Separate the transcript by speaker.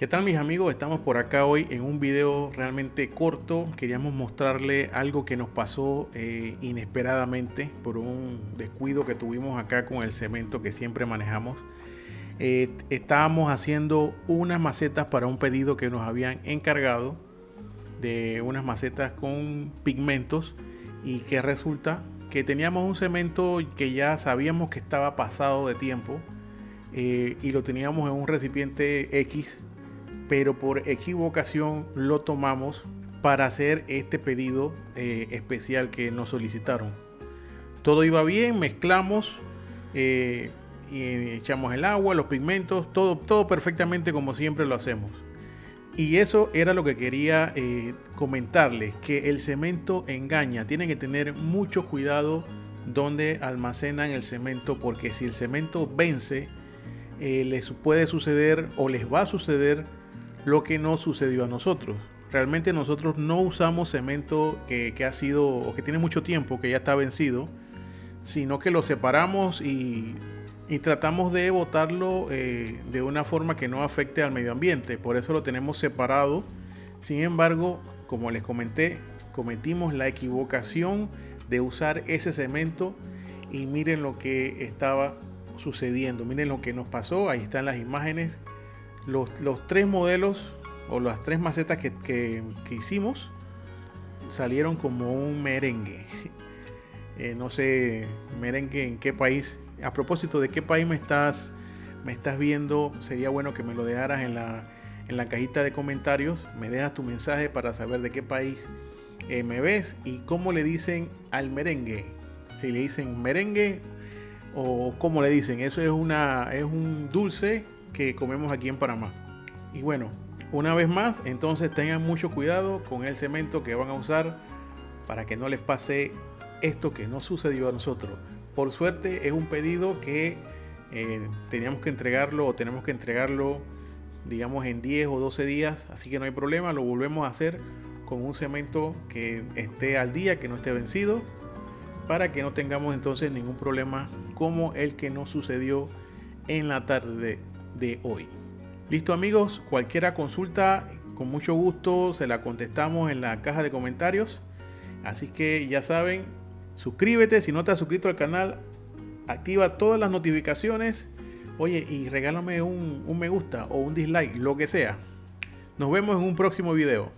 Speaker 1: ¿Qué tal mis amigos? Estamos por acá hoy en un video realmente corto. Queríamos mostrarle algo que nos pasó inesperadamente por un descuido que tuvimos acá con el cemento que siempre manejamos. Estábamos haciendo unas macetas para un pedido que nos habían encargado de unas macetas con pigmentos y que resulta que teníamos un cemento que ya sabíamos que estaba pasado de tiempo y lo teníamos en un recipiente X, pero por equivocación lo tomamos para hacer este pedido especial que nos solicitaron. Todo iba bien, mezclamos y echamos el agua, los pigmentos, todo perfectamente como siempre lo hacemos. Y eso era lo que quería comentarles, que el cemento engaña. Tienen que tener mucho cuidado donde almacenan el cemento, porque si el cemento vence, les puede suceder o les va a suceder lo que no sucedió a nosotros. Realmente nosotros no usamos cemento que ha sido o que tiene mucho tiempo, que ya está vencido, sino que lo separamos y tratamos de botarlo de una forma que no afecte al medio ambiente. Por eso lo tenemos separado. Sin embargo, como les comenté, cometimos la equivocación de usar ese cemento y miren lo que estaba sucediendo, miren lo que nos pasó. Ahí están las imágenes. Los tres modelos o las tres macetas que hicimos salieron como un merengue. No sé, merengue en qué país. A propósito, ¿de qué país me estás viendo? Sería bueno que me lo dejaras en la cajita de comentarios. Me dejas tu mensaje para saber de qué país me ves y cómo le dicen al merengue. Si le dicen merengue o cómo le dicen. Eso es un dulce que comemos aquí en Panamá. Y bueno, una vez más, entonces tengan mucho cuidado con el cemento que van a usar para que no les pase esto que no sucedió a nosotros. Por suerte es un pedido que teníamos que entregarlo o tenemos que entregarlo, digamos, en 10 o 12 días, así que no hay problema, lo volvemos a hacer con un cemento que esté al día, que no esté vencido, para que no tengamos entonces ningún problema como el que nos sucedió en la tarde de hoy. Listo amigos, cualquier consulta con mucho gusto se la contestamos en la caja de comentarios. Así que ya saben, suscríbete si no te has suscrito al canal, activa todas las notificaciones. Oye, y regálame un me gusta o un dislike, lo que sea. Nos vemos en un próximo video.